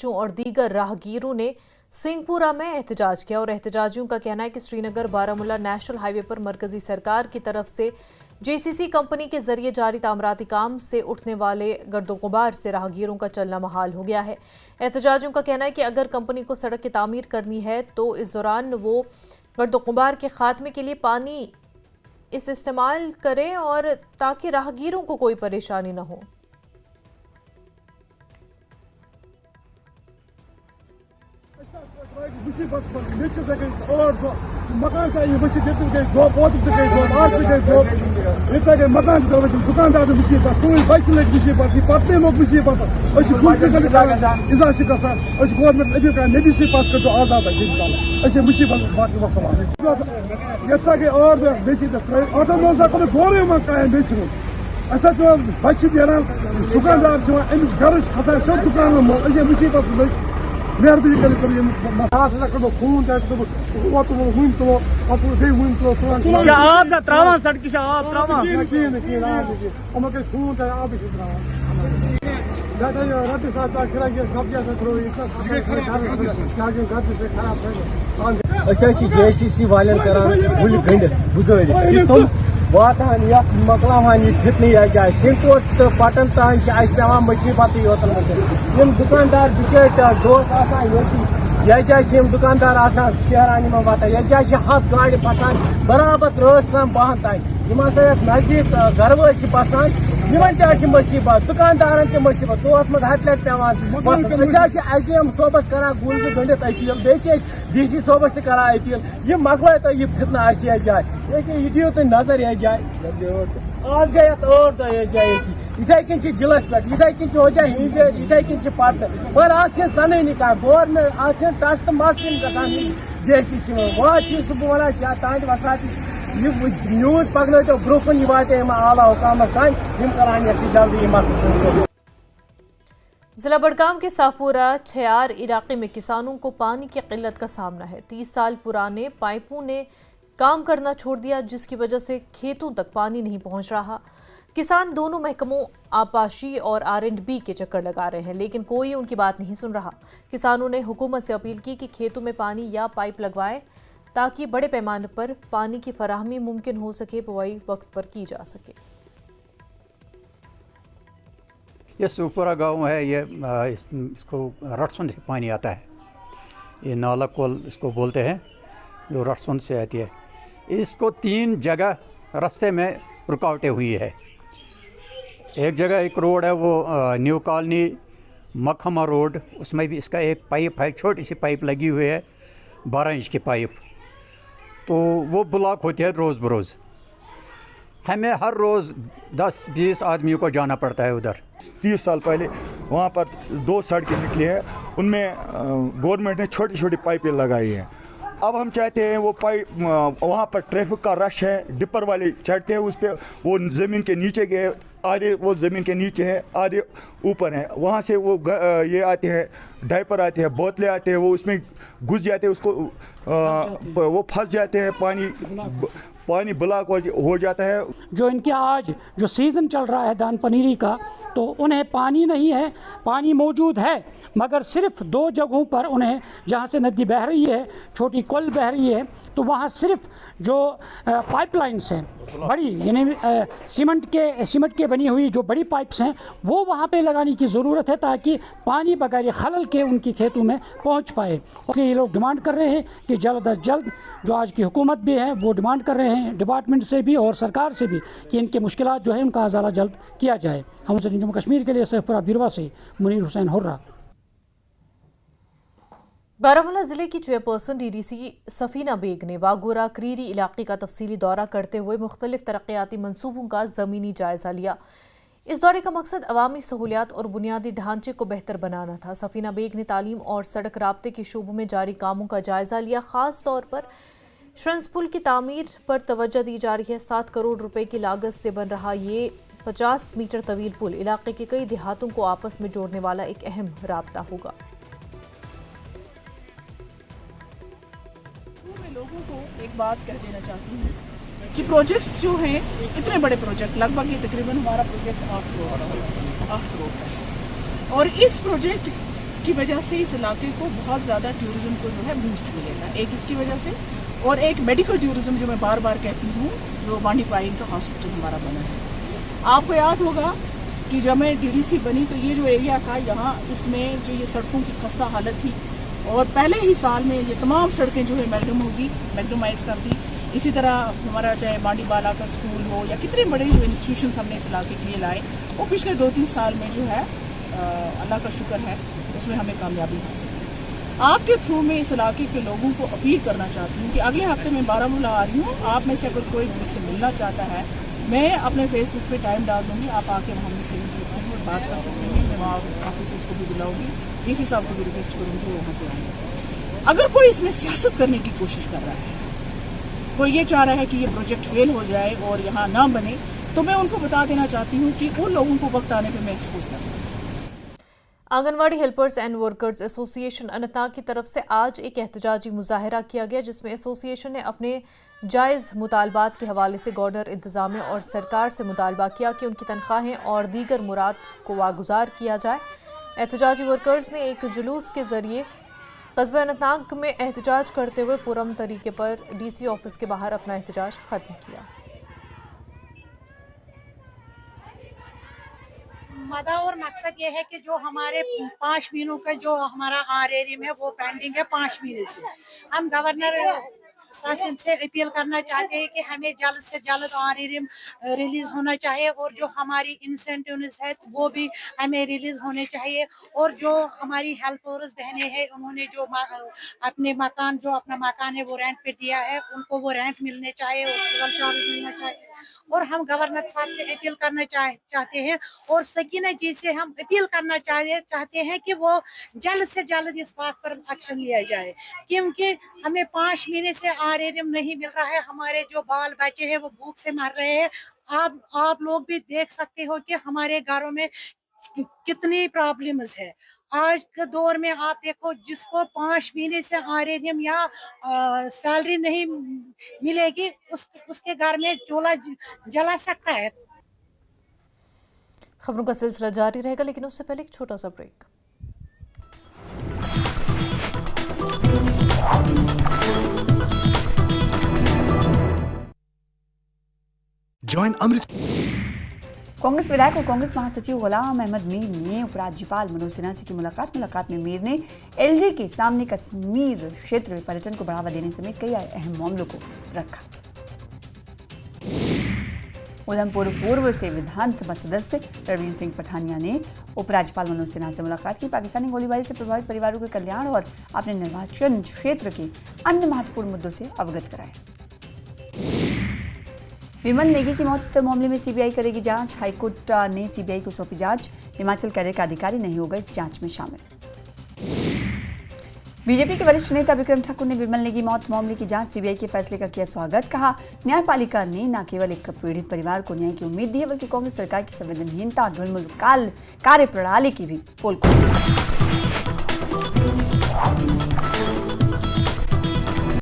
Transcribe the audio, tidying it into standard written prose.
बच्चों और दीगर राहगीरों ने सिंहपुरा में एहतजाज किया और एहतजाजियों का कहना है कि श्रीनगर बारामूला नेशनल हाईवे पर मरकजी सरकार की तरफ से जेसीसी कंपनी के जरिए जारी तामीराती काम से उठने वाले गर्दोगुबार से राहगीरों का चलना महाल हो गया है। एहतजाजियों का कहना है कि अगर कंपनी को सड़क की तामीर करनी है तो इस दौरान वो गर्दोगुबार के खात्मे के लिए पानी इस्तेमाल करें और ताकि राहगीरों को कोई परेशानी न हो। मकान चाहिए मकान दुकानदार पत्नी लोग गवर्नमेंट अभी का नबी से पास कर आजाद है मुसीबत बाकी मसला और दौरे कायम बच्चे दिलान दुकानदार अमिस घर खसान सब दुकान मुसीबत खून JCC वाले गुल गंड बुझ वातान मकलावान फितनी जाए सिंहकोट तो पटन तान पेवान मुसीबत योतन दुकानदार बिचार दोस्त ये जाए दुकानदार शहरानी में वातान ये जाए हथ गाड़ पसान बराबर रात तम 12 तान नजदीक घर वाल बसान मुसीबत दुकानदारन तक मुसीबत दोस्त मत हथ लट पेवान SDM सोबस करा गुल गंडित अपील बे DC सोबस तक करा अपील यह मकल तो यह फितना ये जाए ये दियो तुम नजर ये जाए आज गए 8 दह ये जाए इथे कन जिलस पे इथे कन हो जाए हिंज इथे कन पत पर आज सन गवर्नमेंट आज टच तो मस JCC में वह चीज बह वन क्या तान वसात न्यूज पकन तो ब्रोकन वाते आला हुकाम तान करान जल्दी मसला। जिला बडगाम के साहपुरा छयार इलाके में किसानों को पानी की किल्लत का सामना है। 30 साल पुराने पाइपों ने काम करना छोड़ दिया जिसकी वजह से खेतों तक पानी नहीं पहुंच रहा। किसान दोनों महकमों आपाशी और R&B के चक्कर लगा रहे हैं लेकिन कोई उनकी बात नहीं सुन रहा। किसानों ने हुकूमत से अपील की कि खेतों में पानी या पाइप लगवाएं ताकि बड़े पैमाने पर पानी की फराहमी मुमकिन हो सके, बुआई वक्त पर की जा सके। ये सुपुरा गांव है, ये इसको रटसुन से पानी आता है। ये नाला कोल इसको बोलते हैं जो रटसुन से आती है। इसको 3 जगह रास्ते में रुकावटें हुई है। एक जगह एक रोड है वो न्यू कॉलोनी मखमा रोड, उसमें भी इसका एक पाइप है, छोटी सी पाइप लगी हुई है 12 इंच की पाइप, तो वो ब्लॉक होती है रोज़ बरोज़। हमें हर रोज़ 10-20 आदमियों को जाना पड़ता है उधर। 30 साल पहले वहाँ पर 2 सड़कें निकली हैं, उनमें गवर्नमेंट ने छोटी छोटी पाइपें लगाई हैं। अब हम चाहते हैं वो पाइप, वहाँ पर ट्रैफिक का रश है, डिपर वाले चढ़ते हैं उस पर, वो ज़मीन के नीचे गए, आधे वो ज़मीन के नीचे है आधे ऊपर हैं, वहाँ से वो ये आते हैं, डायपर आते हैं, बोतलें आते हैं, वो उसमें घुस जाते हैं, उसको वो फंस जाते हैं, पानी ब्लॉक हो जाता है। जो इनके आज जो सीज़न चल रहा है धान पनीरी का, तो उन्हें पानी नहीं है, पानी मौजूद है मगर सिर्फ 2 जगहों पर उन्हें, जहाँ से नदी बह रही है, छोटी कोल बह रही है, तो वहाँ सिर्फ जो पाइपलाइंस हैं बड़ी, यानी सीमेंट के बनी हुई जो बड़ी पाइप्स हैं, वो वहाँ पे लगाने की ज़रूरत है ताकि पानी बगैर खलल के उनकी खेतों में पहुँच पाए। इसलिए ये लोग डिमांड कर रहे हैं कि जल्द अज जल्द, जो आज की हुकूमत भी है वो डिमांड कर रहे हैं डिपार्टमेंट से भी और सरकार से भी कि इनके मुश्किलात जो है उनका अज़ाला जल्द किया जाए। हम जम्मू कश्मीर के लिए शेखपुरा बीरवा से मुनीर हुसैन हुर्रा। बारामूला जिले की चेयरपर्सन DDC सफीना बेग ने वागोरा क्रीरी इलाके का तफसीली दौरा करते हुए मुख्तलिफ तरक्याती मंसूबों का ज़मीनी जायजा लिया। इस दौरे का मकसद अवामी सहूलियात और बुनियादी ढांचे को बेहतर बनाना था। सफीना बेग ने तालीम और सड़क राब्ते के शोबों में जारी कामों का जायजा लिया। खास तौर पर श्रंस पुल की तामीर पर तवज्जो दी जा रही है। 7 करोड़ रुपए की लागत से बन रहा ये 50 मीटर तवील पुल इलाके के कई देहातों को आपस में जोड़ने वाला एक अहम राब्ता होगा। मैं लोगों को एक बात कह देना चाहती हूँ कि प्रोजेक्ट्स जो हैं, इतने बड़े प्रोजेक्ट, लगभग ये तकरीबन हमारा प्रोजेक्ट 8 करोड़ है, और इस प्रोजेक्ट जिसकी वजह से इस इलाके को बहुत ज़्यादा टूरिज़्म को जो है बूस्ट मिलेगा, एक इसकी वजह से, और एक मेडिकल टूरिज़्म जो मैं बार बार कहती हूँ, जो बांडी पाइन का हॉस्पिटल हमारा बना है। आपको याद होगा कि जब मैं डीडीसी बनी तो ये जो एरिया था यहाँ, इसमें जो ये सड़कों की खस्ता हालत थी, और पहले ही साल में ये तमाम सड़कें जो है मैगडमाइज़ कर दी। इसी तरह हमारा चाहे बांडी बाला का स्कूल हो या कितने बड़े जो इंस्टीट्यूशंस हमने इस इलाके के लिए लाए, वो पिछले 2-3 साल में जो है अल्लाह का शुक्र है उसमें हमें कामयाबी हासिल है। आपके थ्रू में इस इलाके के लोगों को अपील करना चाहती हूँ कि अगले हफ्ते मैं बारामूला आ रही हूँ, आप में से अगर कोई मुझसे मिलना चाहता है, मैं अपने फेसबुक पे टाइम डाल दूँगी, आप आके वहाँ मुझसे मिल सकते हैं और बात कर सकते हैं। मैं वहाँ ऑफिसर्स को भी बुलाऊँगी, डीसी साहब को भी रिक्वेस्ट करूँगी वहाँ पे आएंगे। अगर कोई इसमें सियासत करने की कोशिश कर रहा है, कोई ये चाह रहा है कि ये प्रोजेक्ट फेल हो जाए और यहाँ ना बने, तो मैं उनको बता देना चाहती हूँ कि उन लोगों को वक्त आने पर मैं एक्सपोज कर दूँगी। Anganwadi helpers and workers association Anantnag की तरफ से आज एक एहतजाजी मुजाहरा किया गया, जिसमें एसोसिएशन ने अपने जायज़ मुतालबात के हवाले से गवर्नर इंतज़ामिया और सरकार से मुतालबा किया कि उनकी तनख्वाहें और दीगर मुराद को वागुजार किया जाए। एहतजाजी वर्कर्स ने एक जुलूस के जरिए कस्बा अनंतनाग में एहतजाज करते हुए पुरअमन तरीके पर डीसी ऑफिस के बाहर अपना एहतजाज ख़त्म किया। मदा और मकसद ये है कि जो हमारे 5 महीनों का जो हमारा RRM है वो पेंडिंग है 5 महीने से। हम गवर्नर शासन से अपील करना चाहते हैं कि हमें जल्द से जल्द RRM रिलीज होना चाहिए, और जो हमारी इंसेंटिव्स है वो भी हमें रिलीज होने चाहिए, और जो हमारी हेल्पर्स बहनें हैं उन्होंने जो अपने मकान, जो अपना मकान है वो रेंट पे दिया है, उनको वो रेंट मिलने चाहिए और ट्रैवल चार्ज मिलना चाहिए। और हम गवर्नर साहब से अपील करना चाहते हैं, और सकीना जी से हम अपील करना चाहते हैं कि वो जल्द से जल्द इस बात पर एक्शन लिया जाए, क्योंकि हमें 5 महीने से RRM नहीं मिल रहा है। हमारे जो बाल बच्चे हैं वो भूख से मर रहे हैं। आप लोग भी देख सकते हो कि हमारे घरों में कितनी प्रॉब्लम्स है। आज के दौर में आप देखो, जिसको 5 महीने से RRM या सैलरी नहीं मिलेगी, उसके घर में चूल्हा जला सकता है। खबरों का सिलसिला जारी रहेगा, लेकिन उससे पहले एक छोटा सा ब्रेक। जॉइन अमृत। कांग्रेस विधायक और कांग्रेस महासचिव गुलाम अहमद मीर ने उपराज्यपाल मनोज सिन्हा से की मुलाकात में मीर ने एलजी के सामने कश्मीर क्षेत्र में पर्यटन को बढ़ावा देने समेत कई अहम मामलों को रखा। उधमपुर पूर्व से विधानसभा सदस्य रवीन सिंह पठानिया ने उपराज्यपाल मनोज सिन्हा से मुलाकात की। पाकिस्तानी गोलीबारी से प्रभावित परिवारों के कल्याण और अपने निर्वाचन क्षेत्र के अन्य महत्वपूर्ण मुद्दों से अवगत कराया। विमल नेगी की मौत मामले में सीबीआई करेगी जांच। हाईकोर्ट ने सीबीआई को सौंपी जांच। हिमाचल कैडर का अधिकारी नहीं होगा इस जांच में शामिल। बीजेपी के वरिष्ठ नेता विक्रम ठाकुर ने विमल नेगी मौत मामले की जांच सीबीआई के फैसले का किया स्वागत। कहा, न्यायपालिका ने न केवल एक पीड़ित परिवार को न्याय की उम्मीद दी है, बल्कि कांग्रेस सरकार की संवेदनहीनता और ढुलमुल कार्यप्रणाली की भी पोल खोली।